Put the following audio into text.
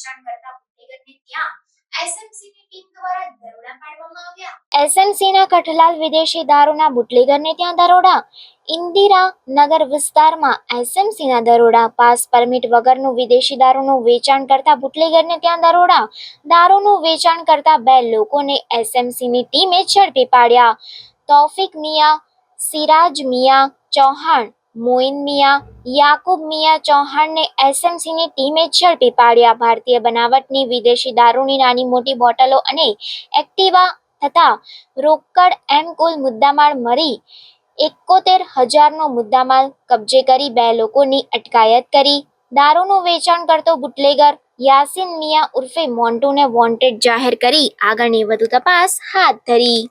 વેચાણ કરતા બુટલેગરને ત્યાં એસએમસીની ટીમ દ્વારા દરોડા પાડવામાં આવ્યા। એસએમસીના કઠલાલ વિદેશી દારૂના બુટલેગરને ત્યાં દરોડા। ઇન્દિરાનગર વિસ્તારમાં એસએમસીના દરોડા। પાસ પરમિટ વગરનું વિદેશી દારૂનું વેચાણ કરતા બુટલેગરને ત્યાં દરોડા। દારૂનું વેચાણ કરતા 2 લોકોને એસએમસીની ટીમે ઝડપી પાડ્યા। તૌફિક મિયા, સિરાજ મિયા ચૌહાણ, મોઇન મિયા, યાકુબ મિયા ચૌહાણને એસએમસીની ટીમે ઝડપી પાડ્યા। ભારતીય બનાવટની વિદેશી દારૂની નાની મોટી બોટલો અને એક્ટિવા તથા રોકડ એમ કુલ મુદ્દામાલ મળી 71,000નો મુદ્દામાલ કબજે કરી 2 લોકોની અટકાયત કરી। દારૂનું વેચાણ કરતો બુટલેગર યાસીન મિયા ઉર્ફે મોન્ટુને વોન્ટેડ જાહેર કરી આગળની વધુ તપાસ હાથ ધરી।